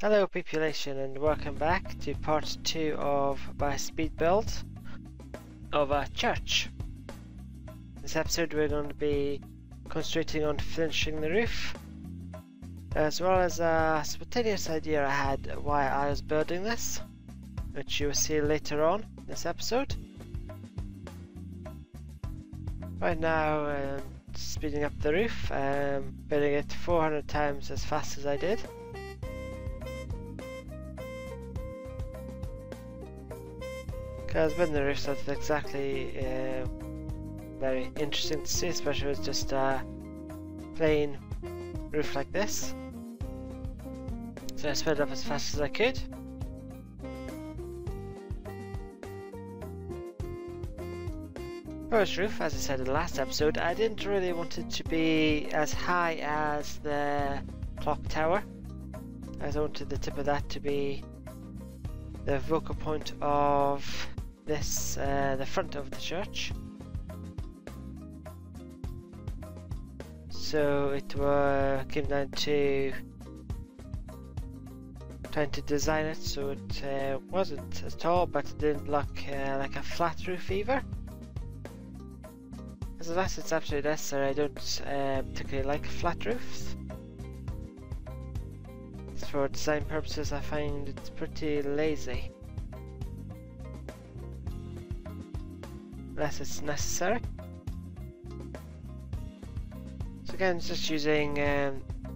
Hello population and welcome back to part 2 of my speed build of a church. This episode we're going to be concentrating on finishing the roof, as well as a spontaneous idea I had why I was building this, which you will see later on in this episode. Right now speeding up the roof, building it 400 times as fast as I did. Because building the roof's not exactly very interesting to see, especially with just a plain roof like this. So I sped it up as fast as I could. First roof, as I said in the last episode, I didn't really want it to be as high as the clock tower. I wanted the tip of that to be the focal point of this, the front of the church. So it came down to trying to design it so it wasn't as tall, but it didn't look like a flat roof either. As unless it's absolutely necessary, I don't particularly like flat roofs. For design purposes, I find it's pretty lazy. Unless it's necessary. So again, just using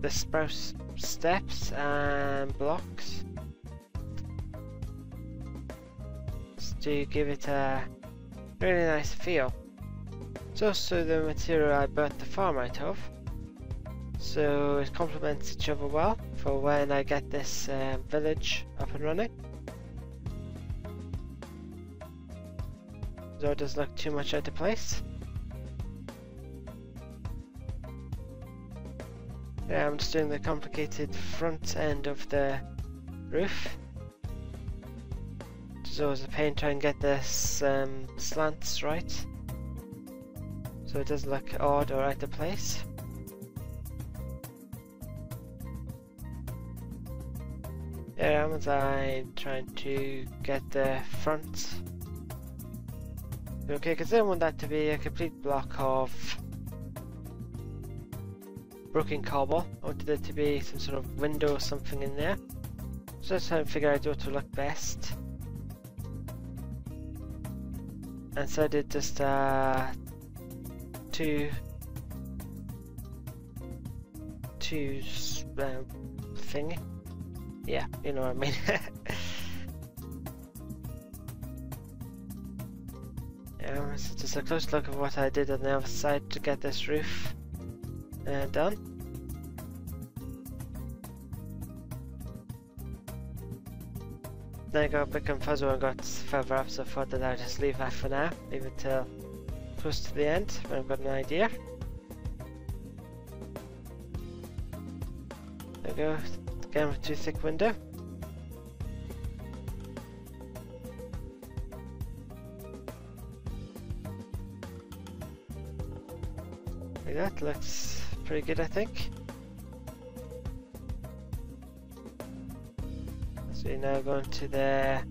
the spruce steps and blocks just to give it a really nice feel. It's also the material I built the farm out of, so it complements each other well for when I get this village up and running. So it doesn't look too much out of place. Yeah, I'm just doing the complicated front end of the roof. It's always a pain trying to get this slants right, so it doesn't look odd or out of place. Yeah, I'm trying to get the front okay, because I don't want that to be a complete block of broken cobble. I wanted it to be some sort of window or something in there. So just trying to figure out what would look best. And so I did just two thingy. Yeah, you know what I mean. Yeah, so just a close look at what I did on the other side to get this roof done. Then I got a bit confused when I got further up, so I thought that I'd just leave that for now. Leave it till close to the end when I've got an idea. There we go. Again with too thick window. Like that looks pretty good, I think. So you're now going to the...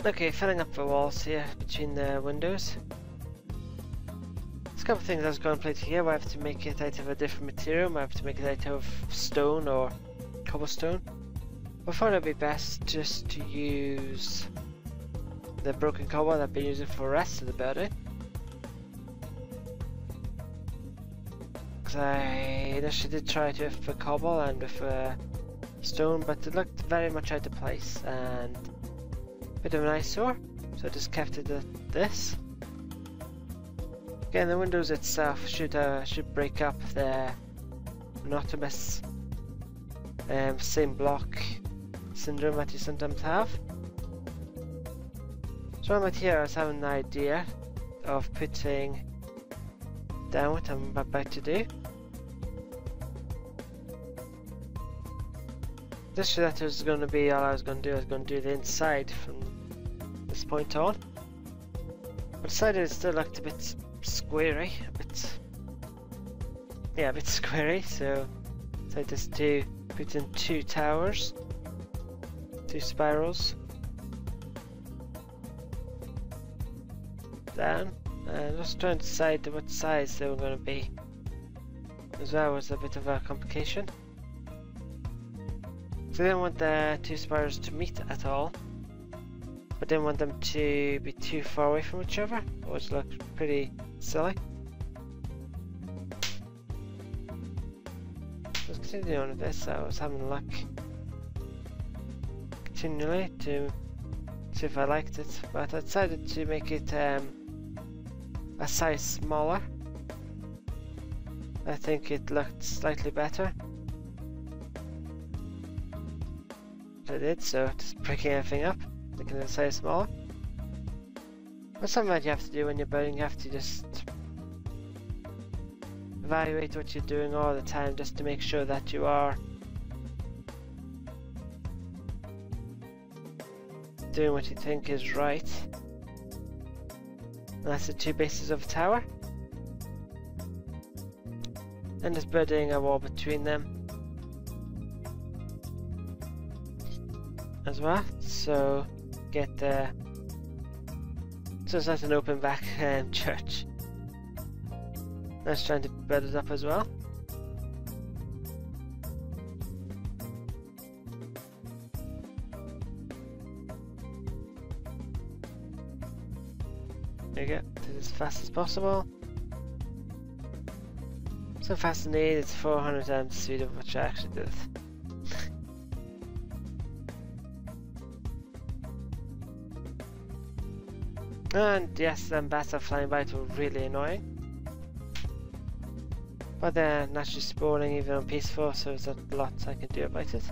Okay, filling up the walls here between the windows. There's a couple of things I was going to play here. I have to make it out of a different material. I have to make it out of stone or cobblestone. I thought it would be best just to use the broken cobble that I've been using for the rest of the building. Because I initially did try it with the cobble and with stone, but it looked very much out of place and a bit of an eyesore, so I just kept it at this. Again, the windows itself should break up the monotonous same block syndrome that you sometimes have. So right here I was having an idea of putting down what I'm about to do. This that was going to be all I was going to do. I was going to do the inside from this point on. I decided it still looked a bit squarey, a bit squarey, so So just to put in 2 towers, 2 spirals. Down, and just trying to decide what size they were going to be. As well was a bit of a complication. So I didn't want the 2 spirals to meet at all, but didn't want them to be too far away from each other, which looked pretty silly. Let's continue on with this. I was having a look continually to see if I liked it, but I decided to make it a size smaller. I think it looked slightly better. I did, so just breaking everything up, making it a size smaller. That's something that you have to do when you're building. You have to just evaluate what you're doing all the time, just to make sure that you are doing what you think is right. And that's the 2 bases of a tower. And just building a wall between them as well, so get the so it's not an open back church. That's trying to build it up as well. There you go, did as fast as possible. So fast indeed, it's 400 times the speed of which I actually did it. And yes, them bats are flying by, it were really annoying. But they're naturally spawning even on peaceful, so there's not a lot I can do about it.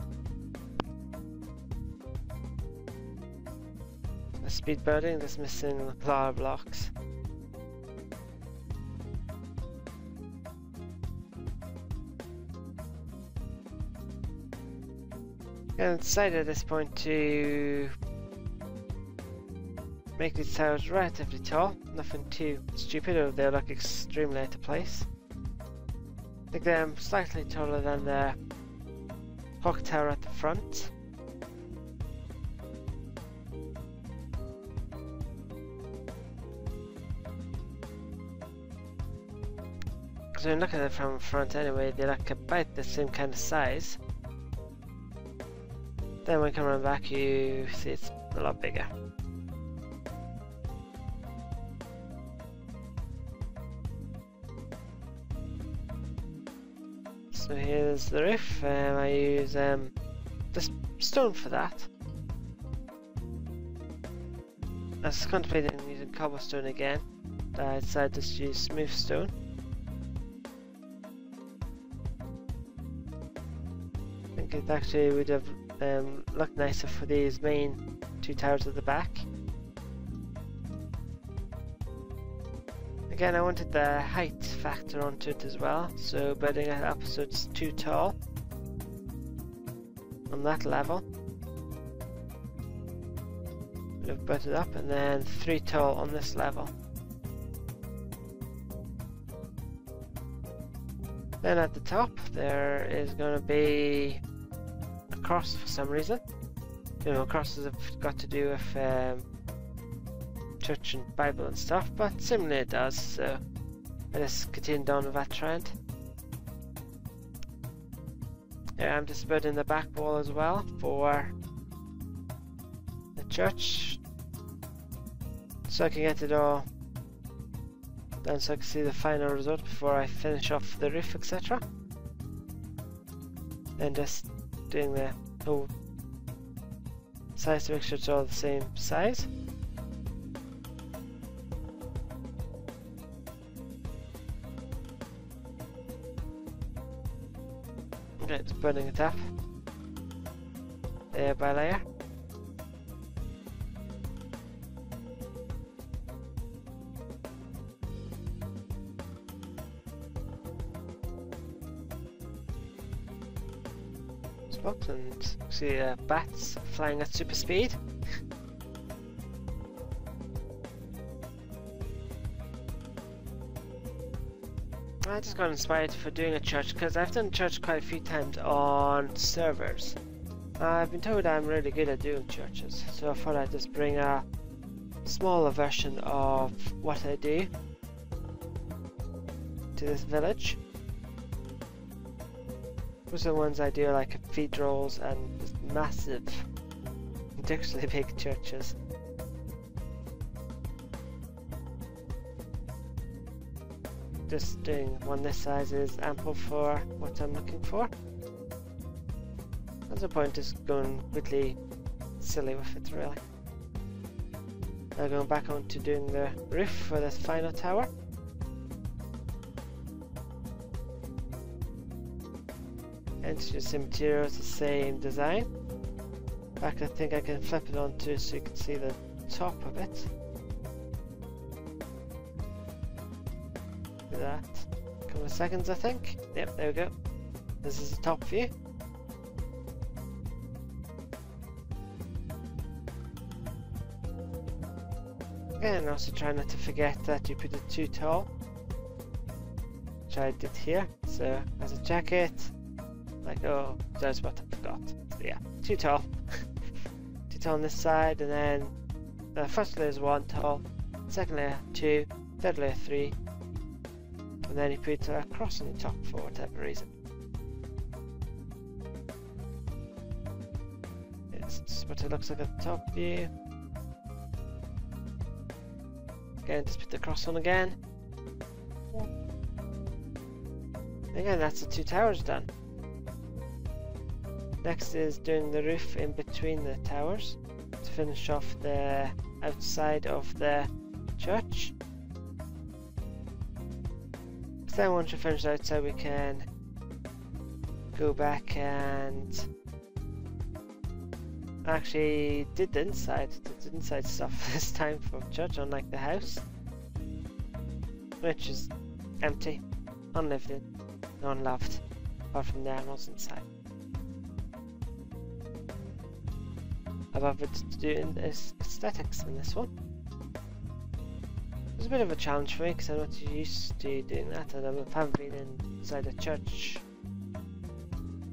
The speed building, just missing a lot of blocks. And I decided at this point to make these towers relatively tall, nothing too stupid or they look extremely out of place. Make them slightly taller than the clock tower at the front. Because when you look at it from front anyway, they look about the same kind of size. Then when you come around back, you see it's a lot bigger. So here's the roof. I use just stone for that. I was contemplating using cobblestone again, but I decided to just use smooth stone. I think it actually would have looked nicer for these main 2 towers at the back. Again, I wanted the height factor onto it as well, so building it up so it's 2 tall on that level. Would have built it up, and then 3 tall on this level. Then at the top there is going to be a cross for some reason. You know, crosses have got to do with church and Bible and stuff, but similarly it does, so I just continued on with that trend. Yeah, I'm just building the back wall as well for the church, so I can get it all done so I can see the final result before I finish off the roof, etc. And just doing the whole size to make sure it's all the same size. Okay, just building it up layer by layer. Spot and see bats flying at super speed. I just got inspired for doing a church because I've done church quite a few times on servers. I've been told I'm really good at doing churches, so I thought I'd just bring a smaller version of what I do to this village. Most of the ones I do are like cathedrals and just massive, ridiculously big churches. Just doing one this size is ample for what I'm looking for. There's no point just going quickly silly with it, really. Now going back on to doing the roof for this final tower. Introduce some materials, the same design. In fact, I think I can flip it onto so you can see the top of it. Do that. A couple of seconds, I think. Yep, there we go. This is the top view. And also try not to forget that you put it too tall, which I did here. So as a jacket, like, oh, that's what I forgot. So yeah, too tall. Too tall on this side, and then the first layer is 1 tall, second layer 2, third layer 3, and then you put a cross on the top for whatever reason. It's just what it looks like at the top view. Again, just put the cross on again. Again, that's the 2 towers done. Next is doing the roof in between the towers to finish off the outside of the church. So then once you finish the outside, we can go back and actually did the inside stuff this time for church, unlike the house, which is empty, unlived in, unloved, apart from the animals inside. Above it to do is aesthetics in this one. It was a bit of a challenge for me because I'm not used to doing that, and I haven't been inside a church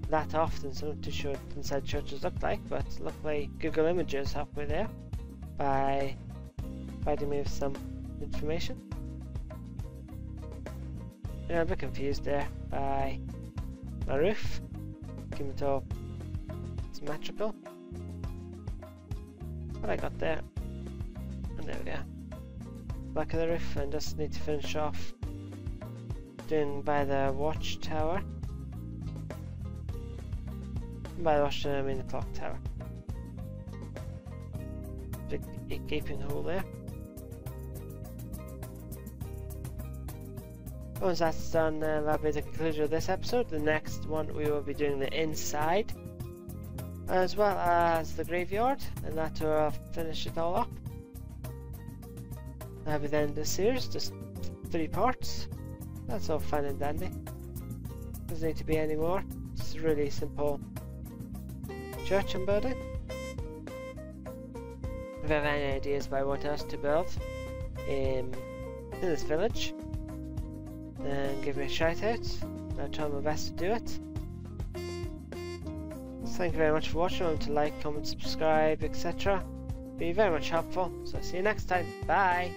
that often, so I'm not too sure what inside churches look like, but luckily Google Images helped me there by providing me with some information. I'm a bit confused there by my roof, keeping it all symmetrical. But I got there, and there we go. Back of the roof, and just need to finish off doing by the watchtower. By the watchtower I mean the clock tower. Big gaping hole there. Once that's done, that'll be the conclusion of this episode. The next one we will be doing the inside, as well as the graveyard, and that will finish it all up. That'll be the end of the series, just 3 parts. That's all fine and dandy. Doesn't need to be any more. It's a really simple church I'm building. If you have any ideas about what else to build in this village, then give me a shout out. I'll try my best to do it. Thank you very much for watching. Remember to like, comment, subscribe, etc. Be very much helpful. So see you next time. Bye!